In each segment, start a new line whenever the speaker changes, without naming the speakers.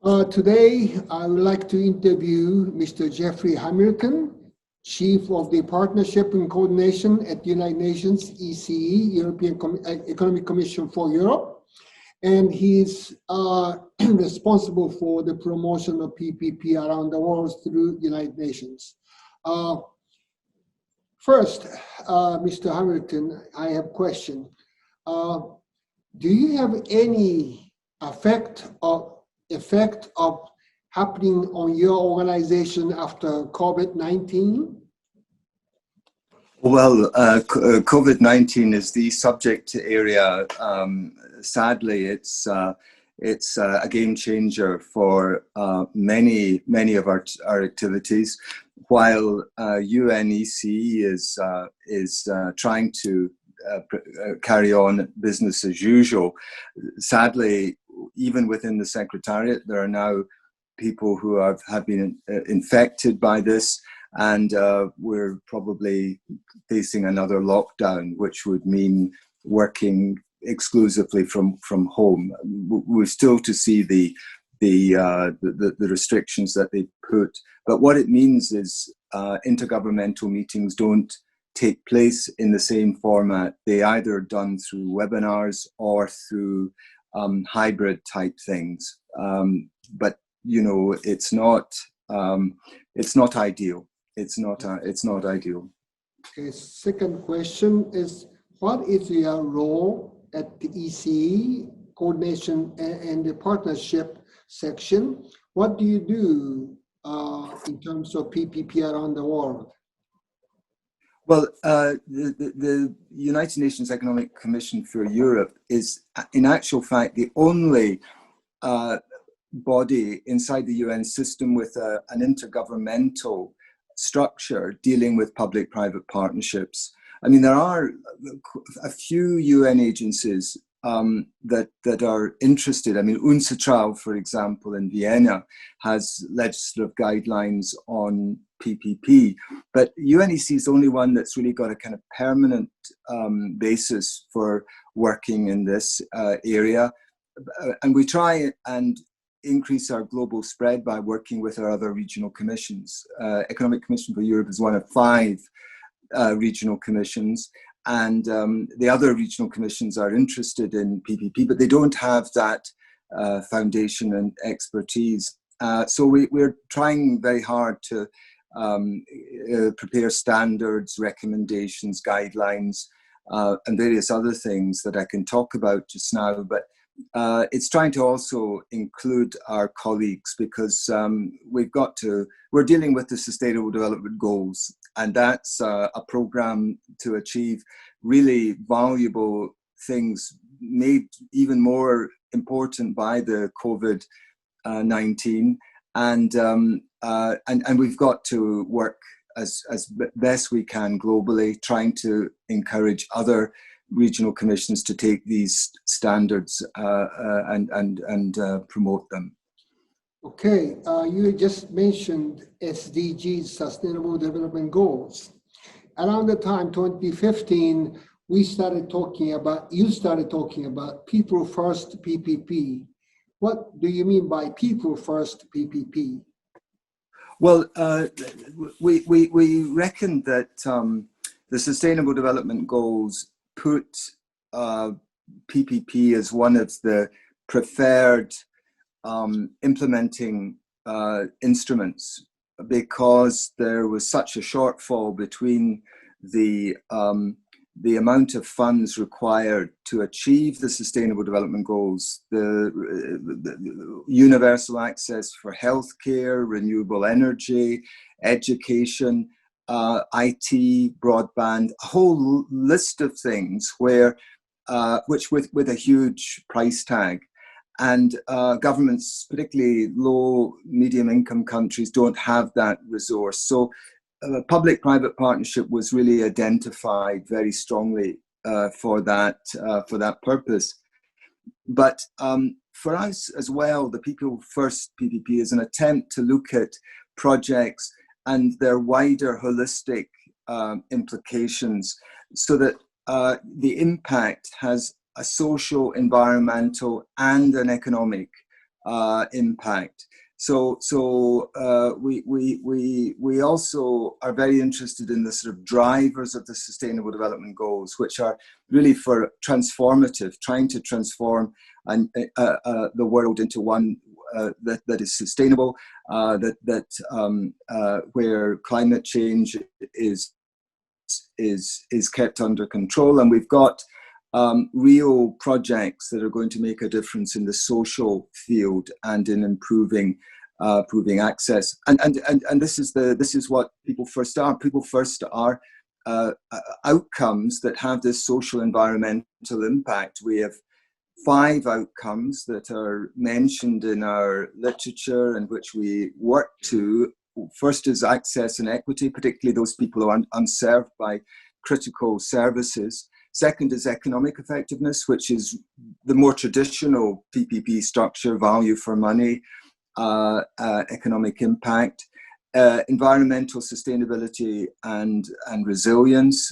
Today, I would like to interview Mr. Jeffrey Hamilton, Chief of the Partnership and Coordination at United Nations ECE, Economic Commission for Europe, and he's responsible for the promotion of PPP around the world through United Nations. First, Mr. Hamilton, I have a question. Do you have any effect of happening on your organization after COVID-19?
Well, COVID-19 is the subject area. Sadly, it's a game changer for many of our activities. While UNECE is trying to carry on business as usual, sadly, even within the Secretariat, there are now people who have been infected by this, and we're probably facing another lockdown, which would mean working exclusively from home. We're still to see the restrictions that they put, but what it means is intergovernmental meetings don't take place in the same format. They either are done through webinars or through hybrid type things, but you know, it's not ideal. It's not ideal.
Okay. Second question is, what is your role at the ECE coordination and the partnership section? What do you do in terms of PPP around the world?
Well, the United Nations Economic Commission for Europe is, in actual fact, the only body inside the UN system with an intergovernmental structure dealing with public-private partnerships. I mean, there are a few UN agencies that are interested. I mean, UNCITRAL, for example, in Vienna, has legislative guidelines on PPP, but UNECE is the only one that's really got a kind of permanent basis for working in this area. And we try and increase our global spread by working with our other regional commissions. Economic Commission for Europe is one of 5 regional commissions, and the other regional commissions are interested in PPP, but they don't have that foundation and expertise. So we're trying very hard to prepare standards, recommendations, guidelines, and various other things that I can talk about just now. But it's trying to also include our colleagues, because we're dealing with the Sustainable Development Goals, and that's a program to achieve really valuable things made even more important by the COVID-19. And we've got to work as best we can globally, trying to encourage other regional commissions to take these standards and promote them.
Okay, you just mentioned SDGs, Sustainable Development Goals. Around the time 2015, you started talking about People First PPP. What do you mean by People First PPP?
Well, we reckon that the Sustainable Development Goals put PPP as one of the preferred implementing instruments, because there was such a shortfall between the amount of funds required to achieve the Sustainable Development Goals, the universal access for healthcare, renewable energy, education, IT, broadband, a whole list of things which with a huge price tag. And governments, particularly low, medium income countries, don't have that resource. So public-private partnership was really identified very strongly for that purpose. But for us as well, the People First PPP is an attempt to look at projects and their wider holistic implications, so that the impact has a social, environmental, and an economic impact. So we also are very interested in the sort of drivers of the Sustainable Development Goals, which are really for transformative, trying to transform the world into one that is sustainable, where climate change is kept under control, and we've got real projects that are going to make a difference in the social field and in improving access. And this is what People First are. People First are outcomes that have this social environmental impact. We have 5 outcomes that are mentioned in our literature and which we work to. First is access and equity, particularly those people who are unserved by critical services. Second is economic effectiveness, which is the more traditional PPP structure, value for money, economic impact. Environmental sustainability and resilience,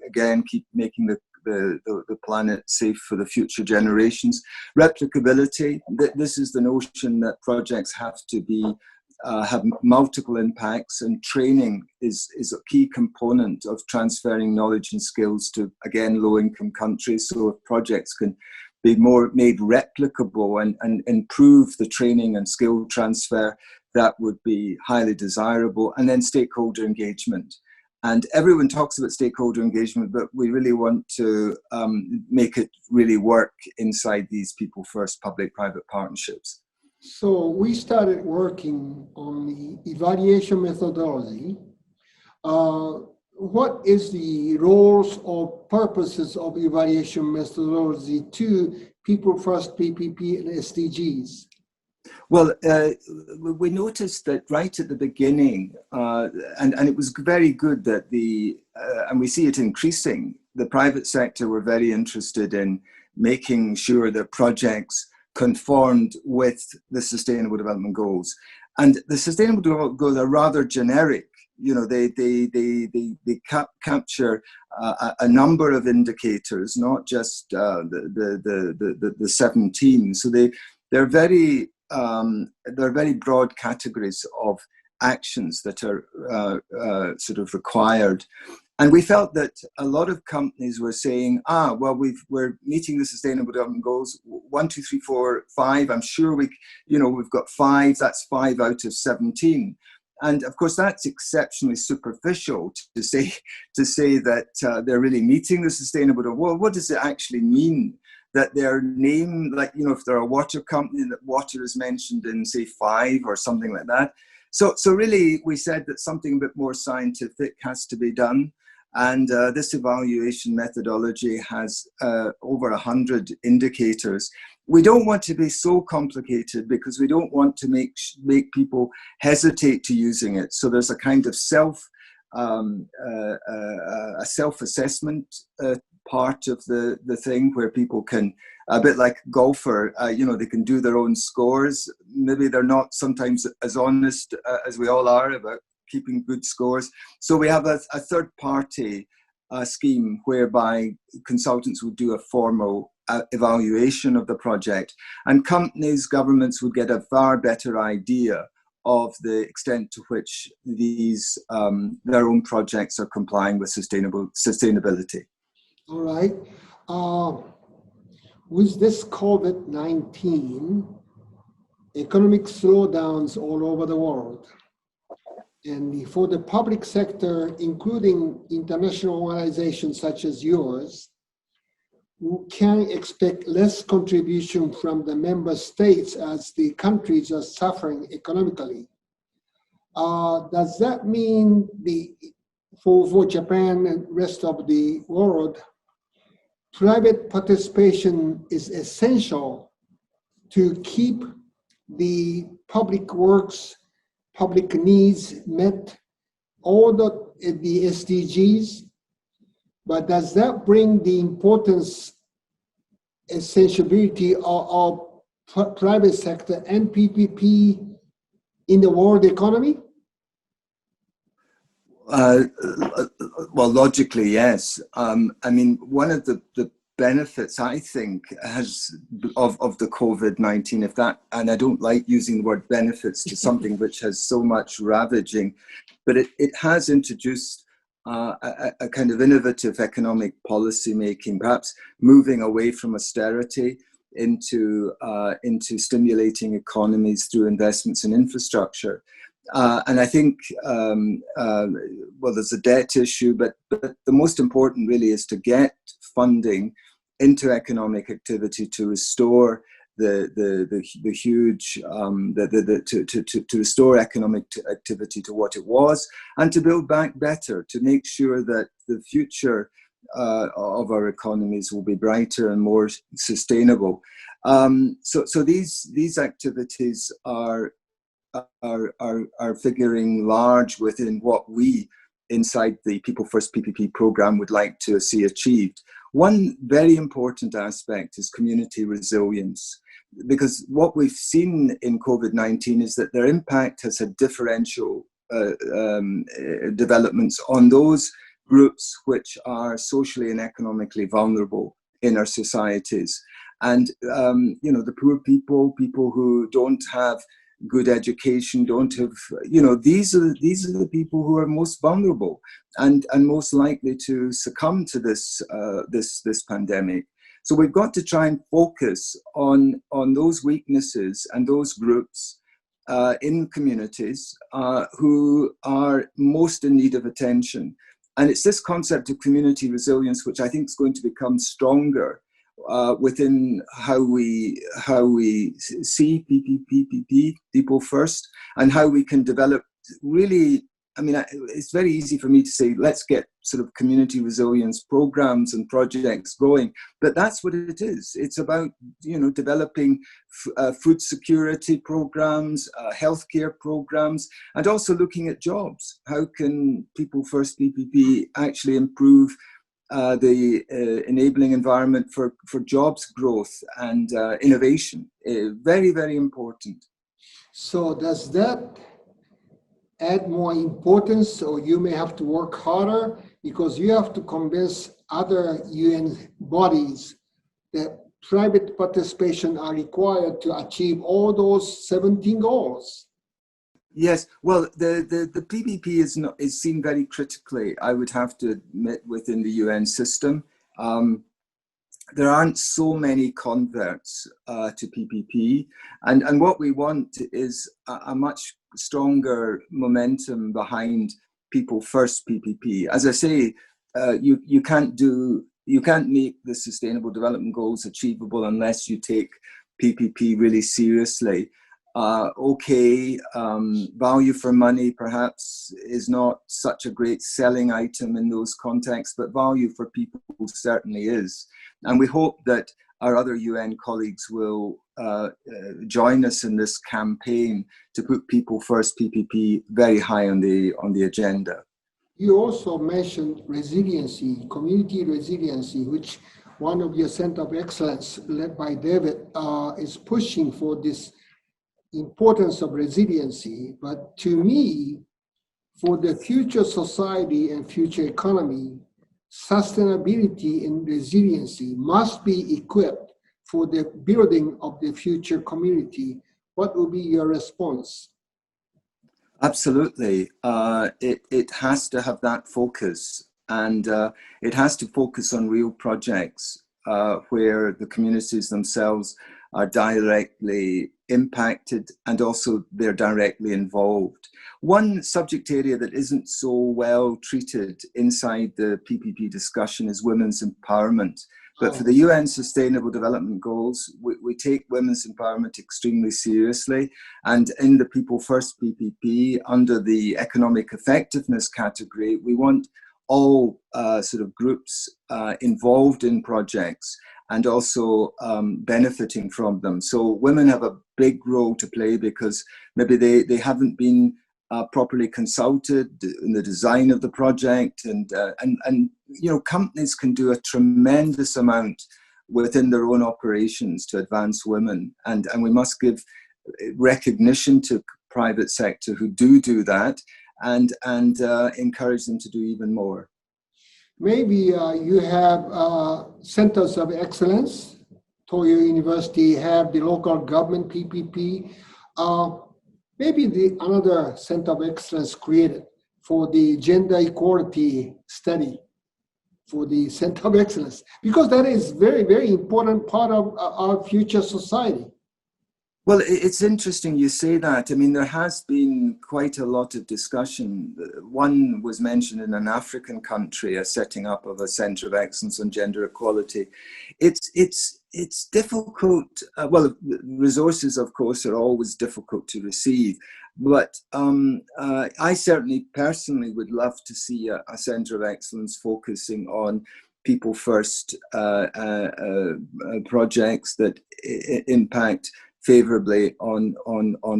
again, keep making the planet safe for the future generations. Replicability, this is the notion that projects have to be have multiple impacts, and training is a key component of transferring knowledge and skills to, again, low-income countries. So if projects can be made replicable and improve the training and skill transfer, that would be highly desirable. And then stakeholder engagement. And everyone talks about stakeholder engagement, but we really want to make it really work inside these People First public-private partnerships.
So we started working on the evaluation methodology. What is the roles or purposes of evaluation methodology to People First, PPP, and SDGs?
Well, we noticed that right at the beginning, and it was very good that and we see it increasing, the private sector were very interested in making sure that projects conformed with the Sustainable Development Goals. And the Sustainable Development Goals are rather generic. You know, they capture a number of indicators, not just the 17. So they're very broad categories of actions that are sort of required. And we felt that a lot of companies were saying, well, we're meeting the Sustainable Development Goals, 1, 2, 3, 4, 5. I'm sure we've got 5. That's 5 out of 17. And of course, that's exceptionally superficial to say that they're really meeting the Sustainable Development. Well, what does it actually mean? That their name, like, if they're a water company, that water is mentioned in, say, 5 or something like that. So really, we said that something a bit more scientific has to be done. And this evaluation methodology has over 100 indicators. We don't want to be so complicated because we don't want to make people hesitate to using it. So there's a kind of self-assessment part of the thing where people can, a bit like a golfer, they can do their own scores. Maybe they're not sometimes as honest as we all are about keeping good scores. So we have a third-party scheme whereby consultants would do a formal evaluation of the project, and companies, governments would get a far better idea of the extent to which these their own projects are complying with sustainability.
All right. With this COVID-19, economic slowdowns all over the world, and for the public sector, including international organizations such as yours, we can expect less contribution from the member states as the countries are suffering economically. Does that mean for Japan and rest of the world, private participation is essential to keep the public works, public needs met, all the SDGs, but does that bring the importance, essentiality of private sector and PPP in the world economy?
Well, logically, yes. I mean, one of the benefits, I think, of the COVID-19, if that, and I don't like using the word benefits to something which has so much ravaging, but it has introduced a kind of innovative economic policy making, perhaps moving away from austerity into stimulating economies through investments in infrastructure. And I think, well, there's a debt issue, but the most important really is to get funding into economic activity to restore the huge to restore economic activity to what it was, and to build back better, to make sure that the future of our economies will be brighter and more sustainable. So these activities are figuring large within what we inside the People First PPP program would like to see achieved. One very important aspect is community resilience, because what we've seen in COVID-19 is that their impact has had differential developments on those groups which are socially and economically vulnerable in our societies. And, the poor people who don't have good education, don't have, these are the people who are most vulnerable and most likely to succumb to this pandemic. So we've got to try and focus on those weaknesses and those groups in communities who are most in need of attention. And it's this concept of community resilience which I think is going to become stronger within how we see PPP, People First, and how we can develop really. I mean, it's very easy for me to say, let's get sort of community resilience programs and projects going, but that's what it is. It's about, developing food security programs, healthcare programs, and also looking at jobs. How can People First PPP actually improve the enabling environment for jobs growth and innovation? Very, very important.
So does that add more importance, or you may have to work harder because you have to convince other UN bodies that private participation are required to achieve all those 17 goals?
Yes, well, the PPP is seen very critically, I would have to admit, within the UN system. There aren't so many converts to PPP, and what we want is a much stronger momentum behind People First PPP. As I say, you can't make the Sustainable Development Goals achievable unless you take PPP really seriously. Value for money perhaps is not such a great selling item in those contexts, but value for people certainly is. And we hope that our other UN colleagues will join us in this campaign to put People First PPP very high on the agenda.
You also mentioned resiliency, community resiliency, which one of your Center of Excellence, led by David, is pushing for this importance of resiliency. But to me, for the future society and future economy, sustainability and resiliency must be equipped for the building of the future community. What will be your response?
Absolutely. It has to have that focus, and it has to focus on real projects where the communities themselves are directly impacted and also they're directly involved. One subject area that isn't so well treated inside the PPP discussion is women's empowerment. But for the UN Sustainable Development Goals, we take women's empowerment extremely seriously. And in the People First PPP, under the economic effectiveness category, we want all sort of groups involved in projects and also benefiting from them. So women have a big role to play because maybe they haven't been properly consulted in the design of the project, and companies can do a tremendous amount within their own operations to advance women, and we must give recognition to private sector who do that, and encourage them to do even more.
maybe you have centers of excellence. Toyo University have the local government PPP. Maybe another center of excellence created for the gender equality study for the center of excellence, because that is very, very important part of our future society.
Well, it's interesting you say that. I mean, there has been quite a lot of discussion. One was mentioned in an African country, a setting up of a center of excellence on gender equality. It's difficult. Well, resources, of course, are always difficult to receive. But I certainly personally would love to see a center of excellence focusing on people first projects that impact favorably on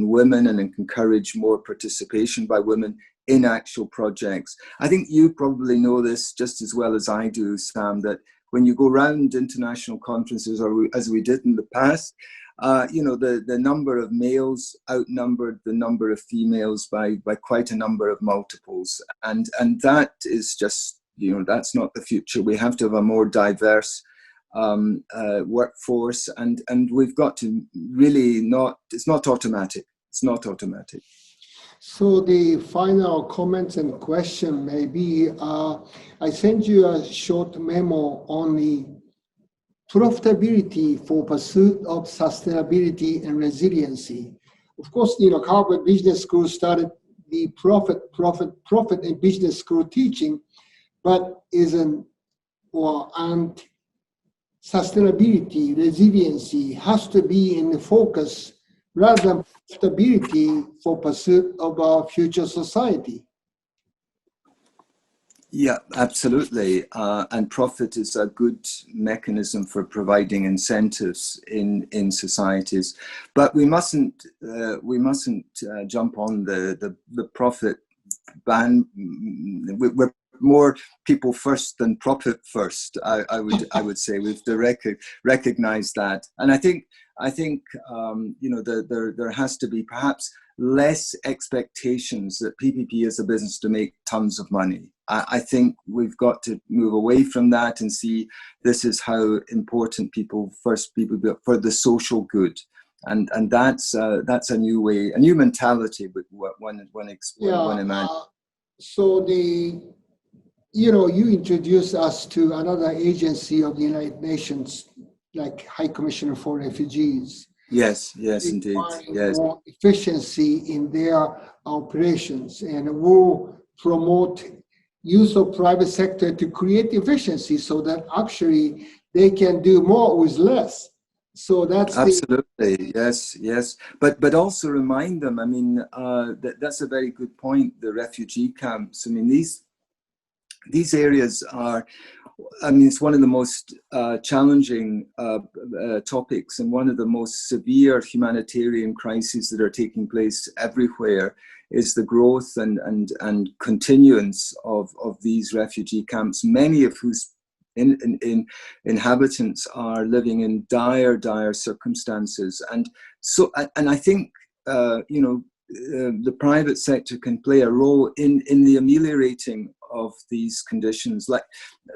women and encourage more participation by women in actual projects. I think you probably know this just as well as I do, Sam, that when you go around international conferences, or as we did in the past, the number of males outnumbered the number of females by quite a number of multiples. And that is just, that's not the future. We have to have a more diverse workforce, and we've got to really it's not automatic.
So the final comments and question may be, I sent you a short memo on the profitability for pursuit of sustainability and resiliency. Of course, Harvard Business School started the profit and business school teaching, but sustainability, resiliency has to be in the focus rather than profitability for pursuit of our future society.
Yeah, absolutely. And profit is a good mechanism for providing incentives in societies, but we mustn't jump on the profit ban. We're more people first than profit first. I would say we've to recognize that, and I think there has to be perhaps less expectations that PPP is a business to make tons of money. I think we've got to move away from that and see this is how important people for the social good, and that's a new way, a new mentality. But one imagine.
So you introduced us to another agency of the United Nations, like High Commissioner for Refugees.
Yes, indeed. Yes.
More efficiency in their operations, and will promote use of private sector to create efficiency so that actually they can do more with less. So that's
absolutely yes. But also remind them. I mean, that's a very good point. The refugee camps. I mean, these areas are. I mean, it's one of the most challenging topics and one of the most severe humanitarian crises that are taking place everywhere is the growth and continuance of these refugee camps, many of whose inhabitants are living in dire circumstances. And so, and I think, the private sector can play a role in the ameliorating of these conditions,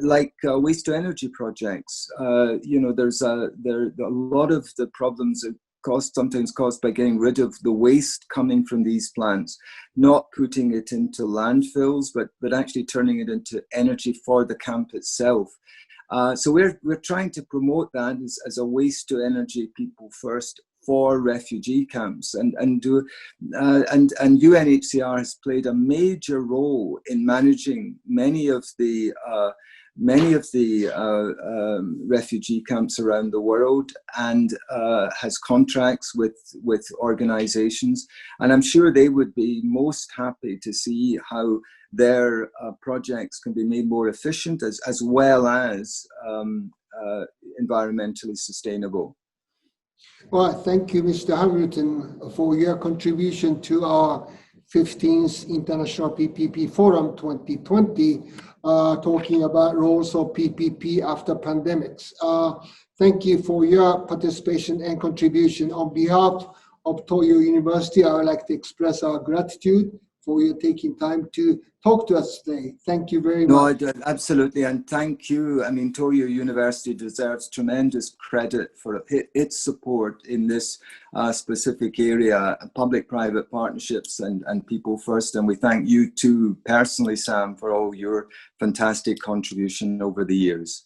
like waste to energy projects. There's a lot of the problems are sometimes caused by getting rid of the waste coming from these plants, not putting it into landfills, but actually turning it into energy for the camp itself. So we're trying to promote that as a waste to energy people first for refugee camps, and UNHCR has played a major role in managing many of the refugee camps around the world, and has contracts with organizations, and I'm sure they would be most happy to see how their projects can be made more efficient as well as environmentally sustainable.
Well, thank you, Mr. Hamilton, for your contribution to our 15th International PPP Forum 2020, talking about roles of PPP after pandemics. Thank you for your participation and contribution. On behalf of Toyo University, I would like to express our gratitude for your taking time to talk to us today. Thank you very
No,
much.
absolutely, and thank you. I mean, Toyo University deserves tremendous credit for its support in this specific area, public-private partnerships and people first. And we thank you too, personally, Sam, for all your fantastic contribution over the years.